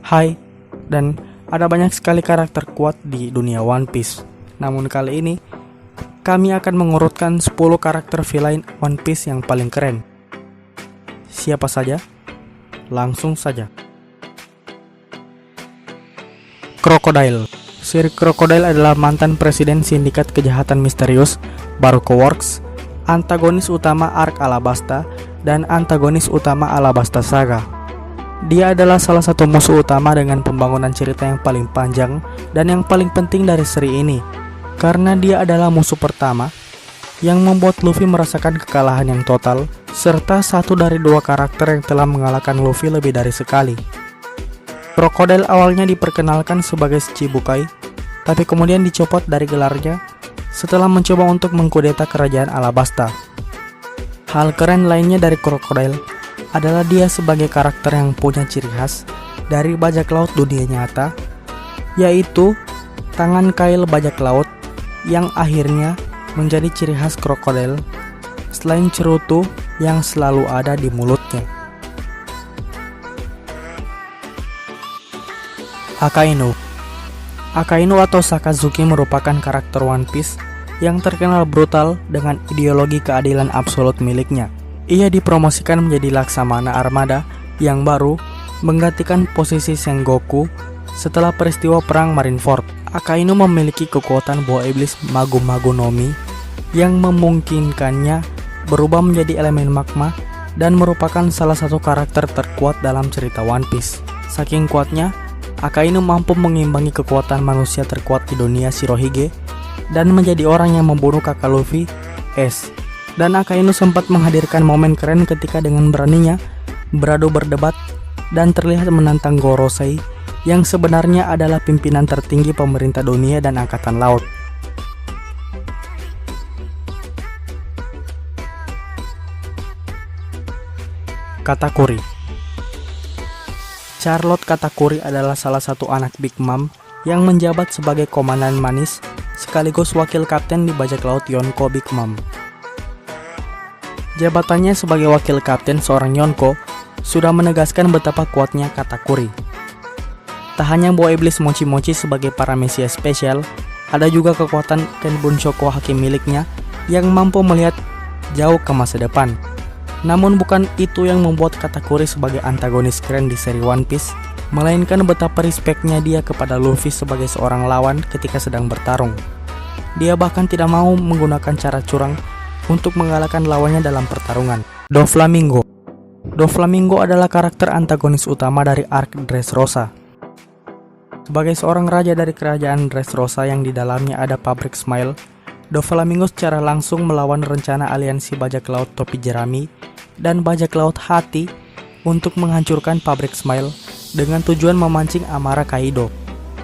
Hai, dan ada banyak sekali karakter kuat di dunia One Piece. Namun kali ini, kami akan mengurutkan 10 karakter villain One Piece yang paling keren. Siapa saja? Langsung saja. Crocodile. Sir Crocodile adalah mantan presiden sindikat kejahatan misterius Baruko Works, antagonis utama Arc Alabasta, dan antagonis utama Alabasta Saga. Dia adalah salah satu musuh utama dengan pembangunan cerita yang paling panjang dan yang paling penting dari seri ini, karena dia adalah musuh pertama yang membuat Luffy merasakan kekalahan yang total, serta satu dari dua karakter yang telah mengalahkan Luffy lebih dari sekali. Crocodile awalnya diperkenalkan sebagai Shichibukai, tapi kemudian dicopot dari gelarnya setelah mencoba untuk mengkudeta kerajaan Alabasta. Hal keren lainnya dari Crocodile adalah dia sebagai karakter yang punya ciri khas dari bajak laut dunia nyata, yaitu tangan kail bajak laut yang akhirnya menjadi ciri khas Crocodile selain cerutu yang selalu ada di mulutnya. Akainu. Akainu atau Sakazuki merupakan karakter One Piece yang terkenal brutal dengan ideologi keadilan absolut miliknya. Ia dipromosikan menjadi Laksamana Armada yang baru menggantikan posisi Sengoku setelah peristiwa perang Marineford. Akainu memiliki kekuatan buah iblis Magu-Magu no Mi yang memungkinkannya berubah menjadi elemen magma dan merupakan salah satu karakter terkuat dalam cerita One Piece. Saking kuatnya, Akainu mampu mengimbangi kekuatan manusia terkuat di dunia Shirohige dan menjadi orang yang membunuh kakak Luffy, Ace. Dan Akainu sempat menghadirkan momen keren ketika dengan beraninya beradu berdebat dan terlihat menantang Gorosei yang sebenarnya adalah pimpinan tertinggi pemerintah dunia dan angkatan laut. Katakuri. Charlotte Katakuri adalah salah satu anak Big Mom yang menjabat sebagai komandan manis sekaligus wakil kapten di bajak laut Yonko Big Mom. Jabatannya sebagai wakil kapten seorang Yonko sudah menegaskan betapa kuatnya Katakuri. Tak hanya buah iblis Mochi-Mochi sebagai paramesia spesial, ada juga kekuatan Kenbunshoku Haki miliknya yang mampu melihat jauh ke masa depan. Namun bukan itu yang membuat Katakuri sebagai antagonis keren di seri One Piece, melainkan betapa respeknya dia kepada Luffy sebagai seorang lawan ketika sedang bertarung. Dia bahkan tidak mau menggunakan cara curang untuk mengalahkan lawannya dalam pertarungan. Doflamingo. Doflamingo adalah karakter antagonis utama dari arc Dressrosa. Sebagai seorang raja dari kerajaan Dressrosa yang di dalamnya ada pabrik Smile, Doflamingo secara langsung melawan rencana aliansi bajak laut Topi Jerami dan bajak laut Hati untuk menghancurkan pabrik Smile dengan tujuan memancing amarah Kaido.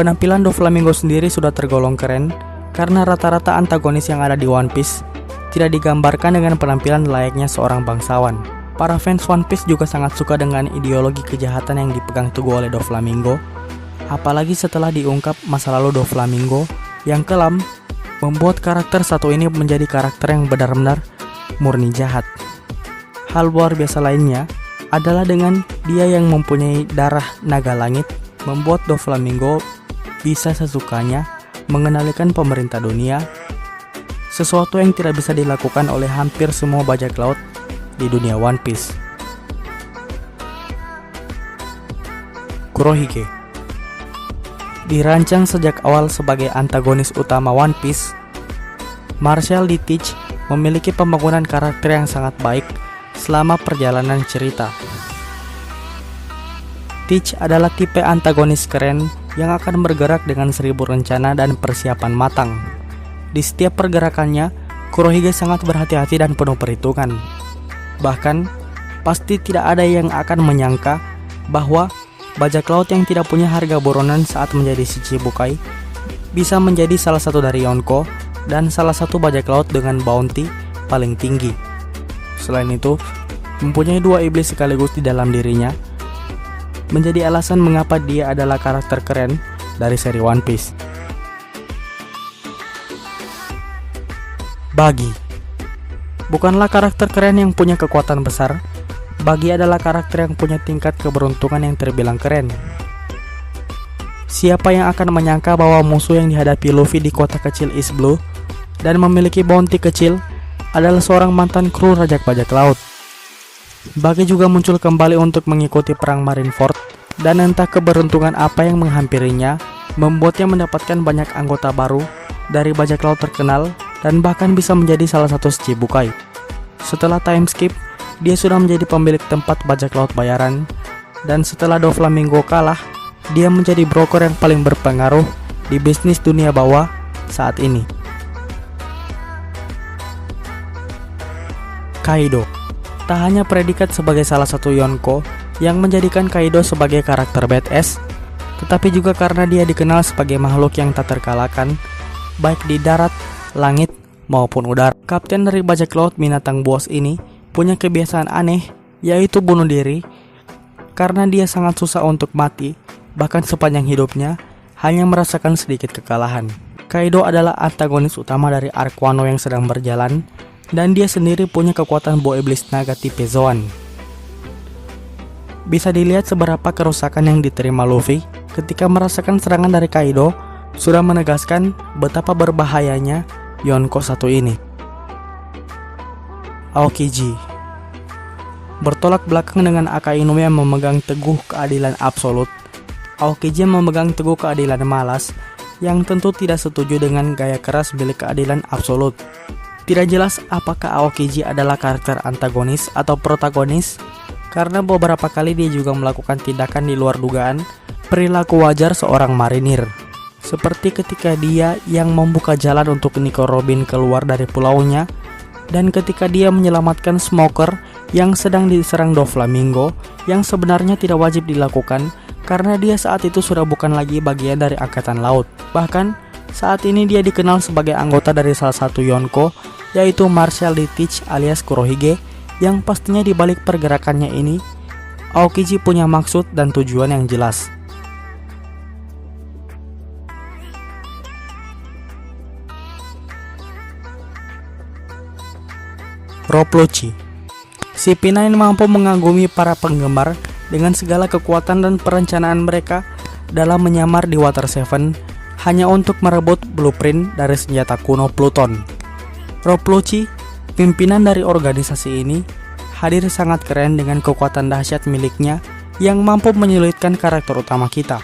Penampilan Doflamingo sendiri sudah tergolong keren karena rata-rata antagonis yang ada di One Piece tidak digambarkan dengan penampilan layaknya seorang bangsawan. Para fans One Piece juga sangat suka dengan ideologi kejahatan yang dipegang teguh oleh Doflamingo, apalagi setelah diungkap masa lalu Doflamingo yang kelam membuat karakter satu ini menjadi karakter yang benar-benar murni jahat. Hal luar biasa lainnya adalah dengan dia yang mempunyai darah naga langit membuat Doflamingo bisa sesukanya mengendalikan pemerintah dunia, sesuatu yang tidak bisa dilakukan oleh hampir semua bajak laut di dunia One Piece. Kurohige. Dirancang sejak awal sebagai antagonis utama One Piece, Marshall D. Teach memiliki pembangunan karakter yang sangat baik selama perjalanan cerita. Teach adalah tipe antagonis keren yang akan bergerak dengan 1000 rencana dan persiapan matang. Di setiap pergerakannya, Kurohige sangat berhati-hati dan penuh perhitungan. Bahkan, pasti tidak ada yang akan menyangka bahwa bajak laut yang tidak punya harga buronan saat menjadi Shichibukai bisa menjadi salah satu dari Yonko dan salah satu bajak laut dengan bounty paling tinggi. Selain itu, mempunyai 2 iblis sekaligus di dalam dirinya menjadi alasan mengapa dia adalah karakter keren dari seri One Piece. Buggy. Bukanlah karakter keren yang punya kekuatan besar, Buggy adalah karakter yang punya tingkat keberuntungan yang terbilang keren. Siapa yang akan menyangka bahwa musuh yang dihadapi Luffy di kota kecil East Blue dan memiliki bounty kecil adalah seorang mantan kru rajak bajak laut. Buggy juga muncul kembali untuk mengikuti perang Marineford, dan entah keberuntungan apa yang menghampirinya membuatnya mendapatkan banyak anggota baru dari bajak laut terkenal dan bahkan bisa menjadi salah satu Shichibukai. Setelah time skip, dia sudah menjadi pemilik tempat bajak laut bayaran, dan setelah Doflamingo kalah, dia menjadi broker yang paling berpengaruh di bisnis dunia bawah saat ini. Kaido tak hanya predikat sebagai salah satu Yonko yang menjadikan Kaido sebagai karakter badass, tetapi juga karena dia dikenal sebagai makhluk yang tak terkalahkan baik di darat, langit, maupun udara. Kapten dari bajak laut binatang buas ini punya kebiasaan aneh, yaitu bunuh diri karena dia sangat susah untuk mati. Bahkan sepanjang hidupnya hanya merasakan sedikit kekalahan. Kaido adalah antagonis utama dari arc Wano yang sedang berjalan, dan dia sendiri punya kekuatan buah iblis naga tipe Zoan. Bisa dilihat seberapa kerusakan yang diterima Luffy ketika merasakan serangan dari Kaido sudah menegaskan betapa berbahayanya Yonko satu ini. Aokiji bertolak belakang dengan Akainu yang memegang teguh keadilan absolut. Aokiji memegang teguh keadilan malas yang tentu tidak setuju dengan gaya keras milik keadilan absolut. Tidak jelas apakah Aokiji adalah karakter antagonis atau protagonis, karena beberapa kali dia juga melakukan tindakan di luar dugaan perilaku wajar seorang marinir. Seperti ketika dia yang membuka jalan untuk Nico Robin keluar dari pulaunya, dan ketika dia menyelamatkan Smoker yang sedang diserang Doflamingo yang sebenarnya tidak wajib dilakukan karena dia saat itu sudah bukan lagi bagian dari angkatan laut. Bahkan saat ini dia dikenal sebagai anggota dari salah satu Yonko, yaitu Marshal Litich alias Kurohige, yang pastinya di balik pergerakannya ini Aokiji punya maksud dan tujuan yang jelas. Rob Lucci. Si P9 mampu mengagumi para penggemar dengan segala kekuatan dan perencanaan mereka dalam menyamar di Water 7 hanya untuk merebut blueprint dari senjata kuno Pluton. Rob Lucci, pimpinan dari organisasi ini, hadir sangat keren dengan kekuatan dahsyat miliknya yang mampu menyulitkan karakter utama kita.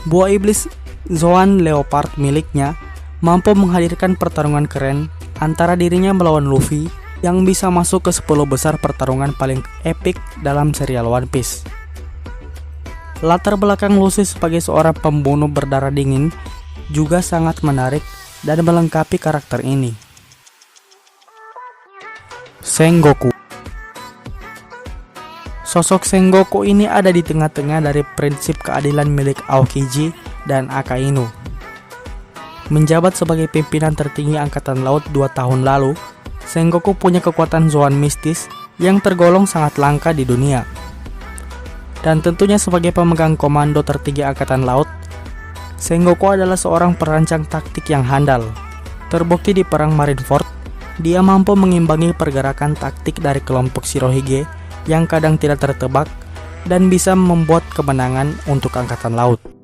Buah iblis Zoan Leopard miliknya mampu menghadirkan pertarungan keren antara dirinya melawan Luffy yang bisa masuk ke 10 besar pertarungan paling epik dalam serial One Piece. Latar belakang Luffy sebagai seorang pembunuh berdarah dingin juga sangat menarik dan melengkapi karakter ini. Sengoku. Sosok Sengoku ini ada di tengah-tengah dari prinsip keadilan milik Aokiji dan Akainu. Menjabat sebagai pimpinan tertinggi Angkatan Laut 2 tahun lalu, Sengoku punya kekuatan Zoan mistis yang tergolong sangat langka di dunia. Dan tentunya sebagai pemegang komando tertinggi Angkatan Laut, Sengoku adalah seorang perancang taktik yang handal. Terbukti di perang Marineford, dia mampu mengimbangi pergerakan taktik dari kelompok Shirohige yang kadang tidak tertebak dan bisa membuat kemenangan untuk Angkatan Laut.